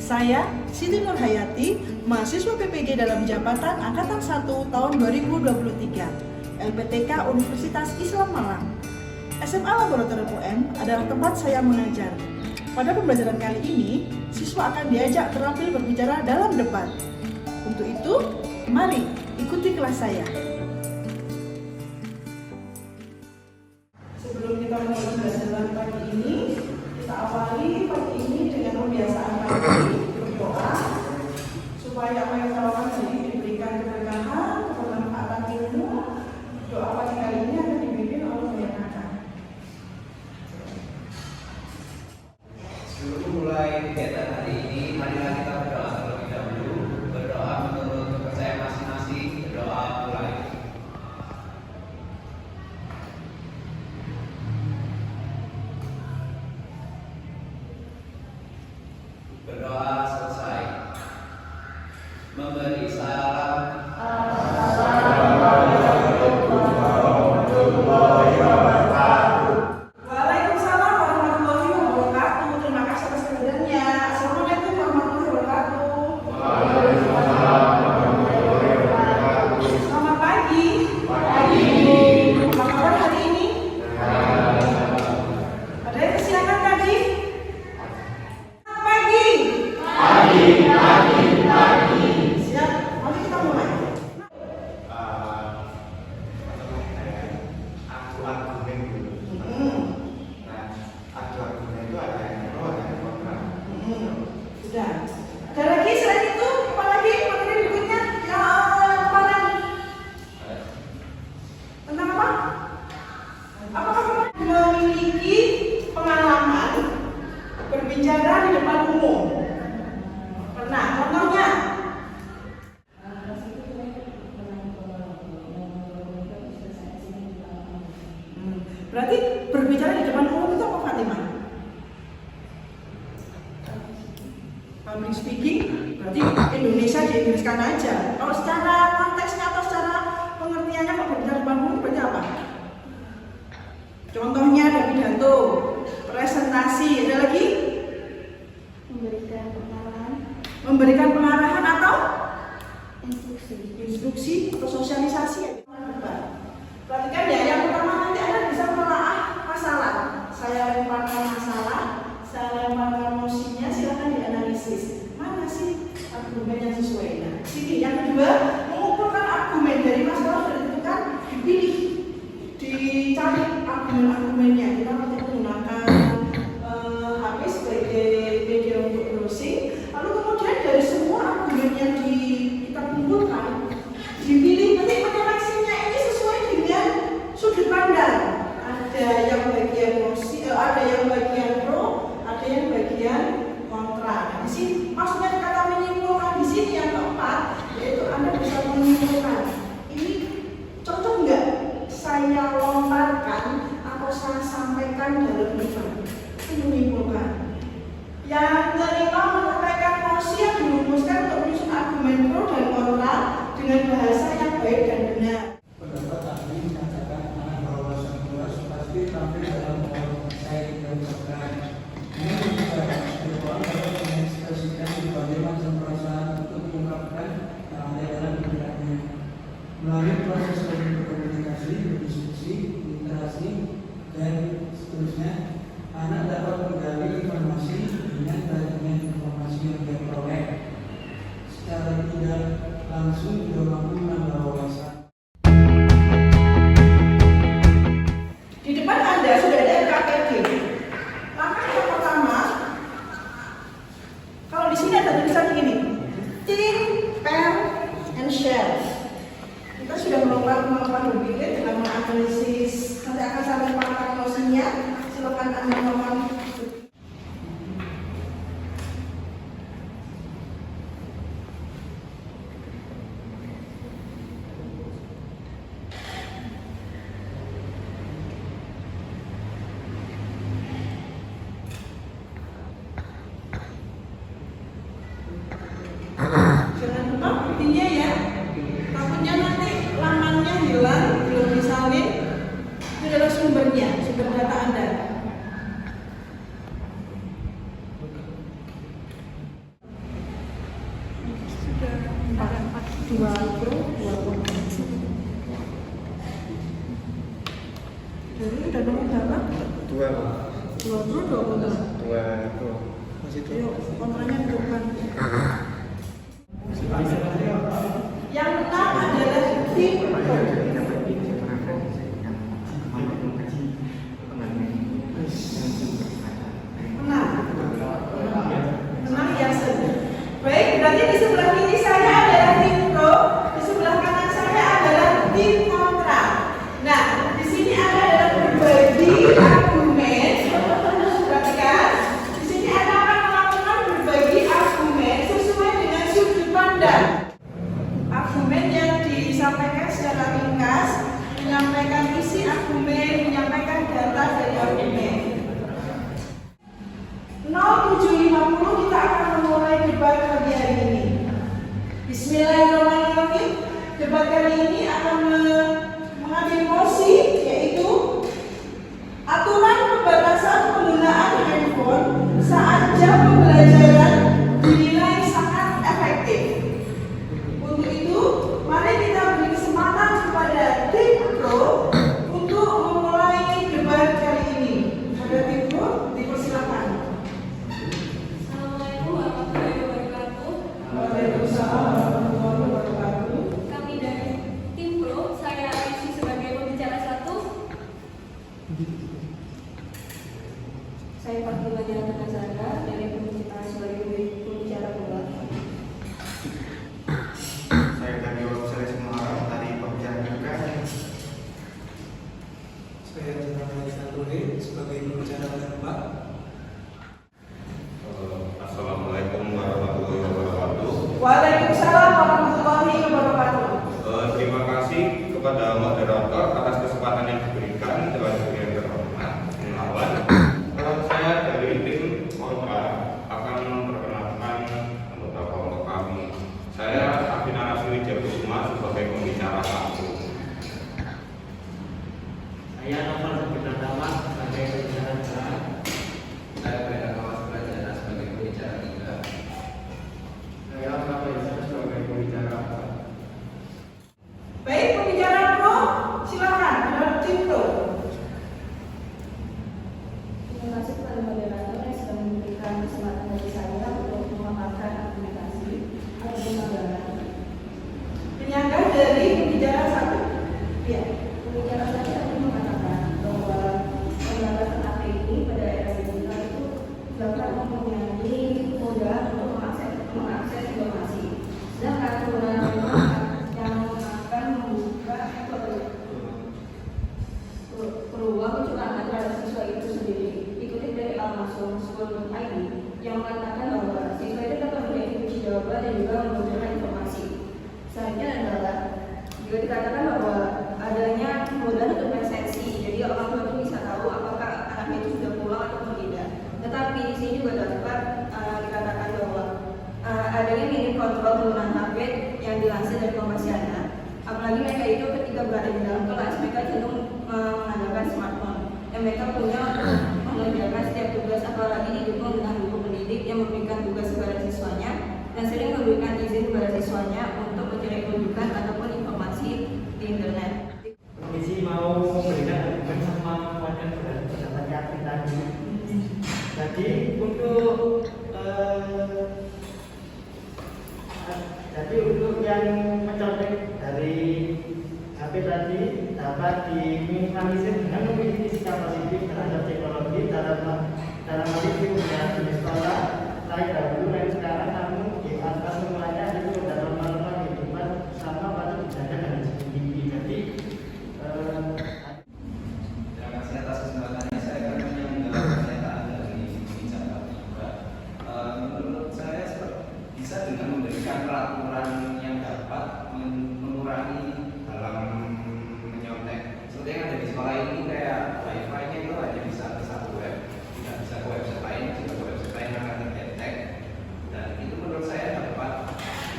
Saya, Siti Nurhayati, mahasiswa PPG dalam jabatan Angkatan 1 tahun 2023, LPTK Universitas Islam Malang. SMA Laboratorium UM adalah tempat saya mengajar. Pada pembelajaran kali ini, siswa akan diajak terampil berbicara dalam debat. Untuk itu, mari ikuti kelas saya. Sebelum kita mulai pembelajaran pagi ini, kita awali pagi ini dengan pembiasaan pagi, berdoa, supaya apa yang kita lakukan hari ini diberikan keberkahan, kebermanfaatan ilmu. Doa pagi kali ini akan dipimpin oleh Buya Kakak. Sebelum mulai kegiatan hari ini, marilah kita berdoa terlebih dahulu. Berdoa menurut kepercayaan masing-masing. Berdoa mulai. Berdoa selesai. Memberi salam. Waalaikumsalam warahmatullahi wabarakatuh. Terima kasih atas kehadirannya. Assalamualaikum warahmatullahi wabarakatuh. Selamat pagi. Apa kabar hari ini? Ada yang kesiangan tadi? Selamat pagi. Siap. Mari kita mulai. Argumen dulu. Nah, argumen itu ada yang pro, ada yang kontra. Sudah. Ada lagi selain itu? Apa lagi materi berikutnya? Yang kemarin tentang apa? Apakah kamu memiliki pengalaman berbicara di depan umum? Pernah? Contohnya? Berarti berbicara di depan umum itu apa, Fatimah? Public speaking, berarti Indonesia diinggriskan aja. Kalau secara konteksnya atau secara pengertiannya kalau berbicara di depan umum itu berarti apa? Contohnya ada pidato, presentasi, ada lagi? Memberikan pengarahan atau instruksi atau sosialisasi. Perhatikan ya, yang pertama nanti Anda bisa menelaah masalah. Saya lemparkan masalah, saya lemparkan mosinya, silakan dianalisis. Mana sih argumen yang sesuai? Nah, sini yang kedua, mengumpulkan argumen dari masalah sudah ditentukan, dipilih, dicari argumen-argumennya. Kita nanti menggunakan HP sebagai media untuk browsing. Lalu kemudian dari semua argumen yang kita kumpulkan, dipilih nanti menyeleksinya ini sesuai dengan sudut pandang. Ada yang bagian ada yang bagian pro, ada yang bagian kontra. Nah, di sini maksudnya kata menyimpulkan di sini yang keempat, yaitu Anda bisa menyimpulkan ini cocok nggak saya lontarkan atau saya sampaikan dalam debat. Itu menyimpulkan. Yang kelima, menyampaikan mosi yang dirumuskan untuk menyusun argumen pro dan kontra dengan bahasa yang baik dan benar. Pendapat ahli menyatakan wawasan luas pasti tampil dalam saya dan program. Ini juga berpeluang dapat mengekspresikan berbagai macam perasaan untuk mengungkapkan yang ada dalam pikirannya. Melalui proses berkomunikasi, berdiskusi, interaksi, dan seterusnya, anak dapat menggali informasi dengan informasi yang dia peroleh. Secara tidak langsung juga mampu menambah wawasan. Di depan Anda sudah ada LKPD. Langkah yang pertama, kalau di sini ada tulisan begini, think, pair, and share. Kita sudah melakukan berpikir dengan menganalisis. Nanti akan saya lemparkan mosinya. Silakan Anda mohon. Jangan lupa buktinya ya. Takutnya nanti lamannya hilang, belum disalin. Itu adalah sumbernya, sumber data Anda. 2 Pro 2 kontra. Jadi udah nemu berapa? 2 Pro 2 kontra. 2 Pro. Masih Yuk, kontranya di depan. Yang pertama adalah tim Pro. Menang ya sedih. Baik, berarti di sebelah kiri saya adalah tim pro, di sebelah kanan saya adalah tim kontra. Nah, di sini adalah berbagi argumen. Perhatikan, di sini Anda akan melakukan berbagi argumen sesuai dengan sudut pandang. Argumen yang disampaikan secara ringkas, menyampaikan isi argumen, menyampaikan data dari argumen. 07.50 kita akan memulai debat pagi hari ini. Bismillahirrahmanirrahim. Debat kali ini akan mengambil mosi, yaitu aturan pembatasan penggunaan handphone saat jam pembelajaran dinilai sangat efektif. Untuk itu, mari kita beri kesempatan kepada tim pro untuk memulai debat kali ini. Ada tim pro, dipersilakan. Waalaikumsalam warahmatullahi wabarakatuh. Kami dari tim Pro, saya isi sebagai pembicara 1. Saya Fatimah Jalan Nazara dari pembicara sebagai pembicara 2. Saya dari Wabsari Semarang dari pembicara juga. Saya Jenderal Santori sebagai pembicara 4. Assalamualaikum warahmatullahi wabarakatuh. Waalaikumsalam warahmatullahi wabarakatuh. Terima kasih kepada moderator atas kesempatan yang diberikan Dewan Juri yang terhormat melawan. Saya dari tim kontra akan memperkenalkan anggota kelompok kami. Saya Abina Nasri Jakusuma sebagai pembicara 1. Saya Novel Sabitratama sebagai pembicara 2. Saya Brenda Kawas Prajana sebagai pembicara 3. Saya Rafael sebagai pembicara 4. Baik, pembicara pro, silakan. Adalah tim pro. Terima kasih kepada moderator yang sudah memberikan kesempatan bagi saya untuk memaparkan argumentasi atau pembahasan. Penyangga dari pembicara 1. Ya. Pembicara saya tadi mengatakan bahwa pembahasan AP ini pada era digital itu dapat mempunyai mudah untuk mengakses informasi. Sedangkan penggunaan yang akan membuka peluang kecurangan terhadap siswa itu sendiri. Dikutip dari almasum.school.id yang mengatakan bahwa siswa itu dapat memiliki kunci jawaban dan juga membutuhkan informasi. Selanjutnya adalah juga dikatakan bahwa adanya kemudahan untuk persepsi, jadi orang tua itu bisa tahu apakah anaknya itu sudah pulang atau tidak. Tetapi di sini juga dapat dikatakan bahwa adanya minim kontrol penggunaan HP yang dilansir dari Kompasiana. Apalagi mereka itu ketika berada di dalam kelas, mereka cenderung mengandalkan smartphone yang mereka punya untuk mengerjakan setiap tugas, apalagi didukung dengan guru pendidik yang memberikan tugas kepada siswanya dan sering memberikan izin kepada siswanya untuk mencari rujukan ataupun informasi di internet. Komisi mau memberikan argumen sama kepada pendapatnya Apri tadi. Jadi untuk yang mencontek dari HP tadi dapat diminimalisir dengan memiliki sikap positif terhadap teknologi dalam hal ini di sekolah lain dahulu dan sekarang, namun di atas semuanya itu dalam normal kehidupan sama patut dijaga dengan tinggi. Jadi Terima kasih atas kesempatannya. Saya akan menyanggah pernyataan dari pembicara 3. Menurut saya bisa dengan memberikan peraturan yang dapat mengurangi dalam menyontek. Seperti yang ada di sekolah ini, kayak wifi-nya itu hanya bisa ke satu web, tidak bisa ke website lain. Jika ke website lain akan terdetek, dan itu menurut saya dapat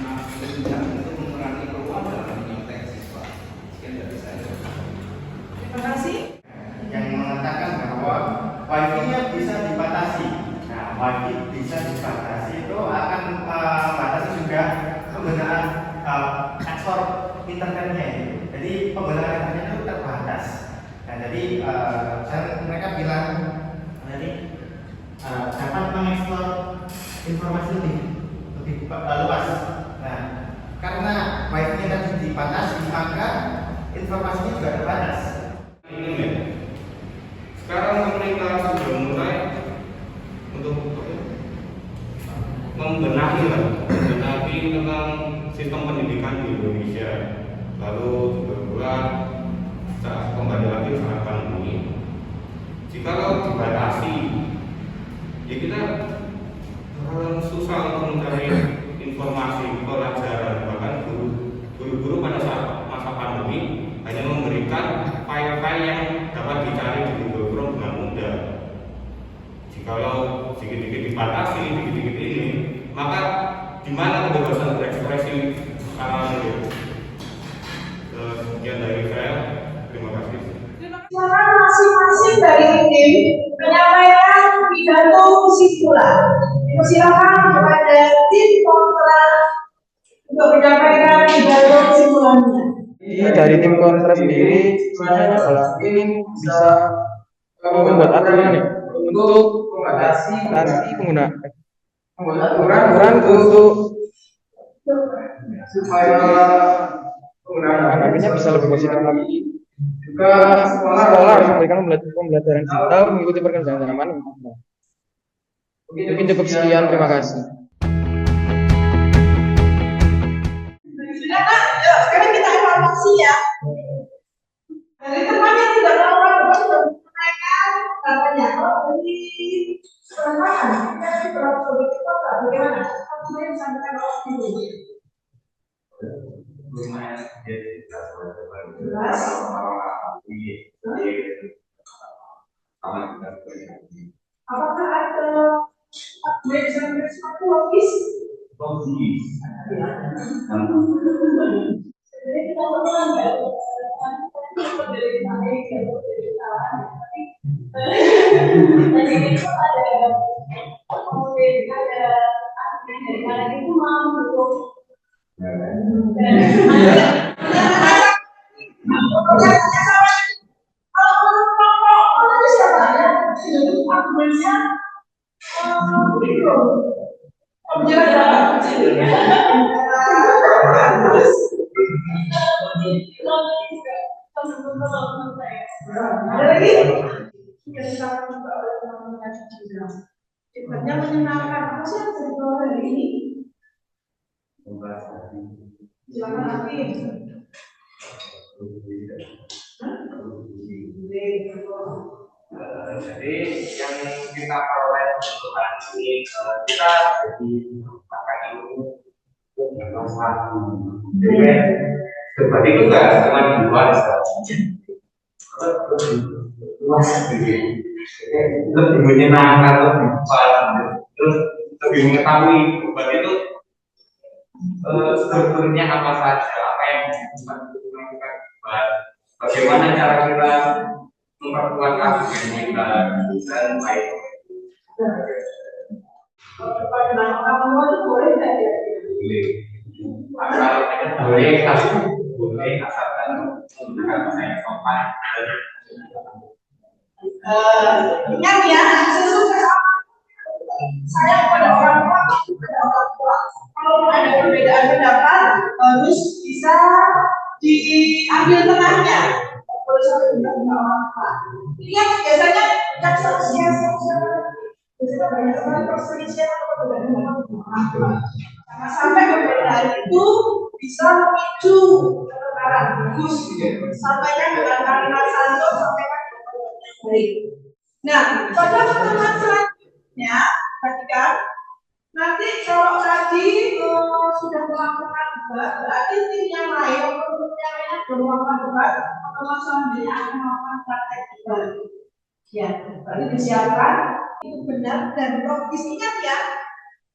menunjang untuk mengurangi peluang dalam menyontek siswa. Sekian dari saya. Terima kasih. Yang mengatakan bahwa wifi-nya bisa dibatasi. Nah, wifi bisa dibatasi itu akan membatasi juga lebih luas. Nah, karena wifi-nya tadi dibatasi, maka informasinya juga terbatas. Ini ya. Sekarang pemerintah sudah mulai untuk membenahi tentang sistem pendidikan di Indonesia. Lalu juga saat kembali lagi saat pandemi, jika dibatasi, ya kita susah untuk mencari informasi pelajaran. Bahkan guru-guru pada saat masa pandemi hanya memberikan file-file yang dapat dicari di Google Chrome dengan mudah. Jikalau sedikit-sedikit dibatasi, sedikit-sedikit ini, maka di mana kebebasan berekspresi sekarang itu? Sekian dari saya, terima kasih. Silakan masing-masing dari tim menyampaikan pidato kesimpulan. Silakan kepada tim kontra untuk menyampaikan pidato kesimpulannya. Dari tim kontra sendiri sebenarnya adalah ingin bisa membuat aturan ya untuk membatasi penggunaan untuk supaya penggunaan akhirnya bisa lebih positif lagi. Juga sekolah harus memberikan pembelajaran digital mengikuti perkembangan zaman. Mungkin cukup sekian, terima kasih. Sekarang kita evaluasi ya. Dari teman yang tidak melakukan menanyakan katanya, dari perumahan, dari produk kota, bagaimana? Kamu yang disampaikan oleh ibu. Apakah ada upgrade sampai sepatu logis? Jadi kita lakukan dari itu mau Sifatnya menyenangkan. Apa sih yang jadi bawah hari ini? Silakan Afif. Jadi yang kita peroleh untuk hari ini kita jadi makan ilmu seperti itu nggak cuma di luar lebih menyenangkan, lebih terus lebih mengetahui obat itu strukturnya apa saja, apa yang bisa dilakukan, bagaimana cara kita memperkuat argumen kita dan baik. Kamu itu boleh tidak ya? Boleh, boleh asalkan menggunakan bahasa yang sopan. Ingat ya, sesukses saya kepada orang tua, kalau ada perbedaan pendapat harus bisa diambil tengahnya. Kalau sampai tidak orang tua, lihat biasanya biasanya banyak sekali perselisihan atau perbedaan pendapat. Jangan sampai perbedaan itu bisa memicu pertengkaran. Bagus, sampaikan dengan kalimat santun, sampaikan dengan kalimat yang baik. Nah, pada pertemuan selanjutnya, perhatikan. Nanti kalau tadi sudah melakukan debat, berarti tim yang lain atau tim yang lainnya belum melakukan debat, pertemuan selanjutnya akan melakukan praktek debat. Ya, berarti disiapkan itu benar dan logis. Ingat ya,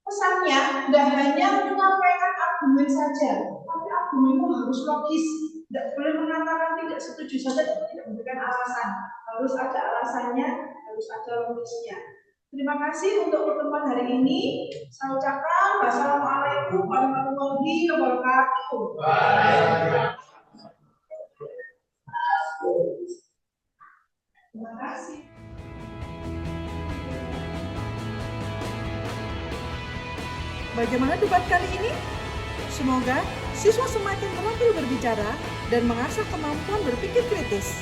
pesannya tidak hanya menyampaikan argumen saja, tapi argumen itu harus logis. Tidak boleh mengatakan tidak setuju saja, tapi tidak memberikan alasan. Harus ada alasannya, harus ada logisnya. Terima kasih untuk pertemuan hari ini. Saya ucapkan wassalamualaikum warahmatullahi wabarakatuh. Terima kasih. Bagaimana debat kali ini? Semoga siswa semakin terampil berbicara dan mengasah kemampuan berpikir kritis.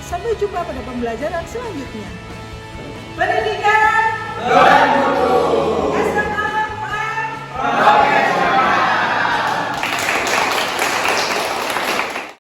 Sampai jumpa pada pembelajaran selanjutnya. Pendidikan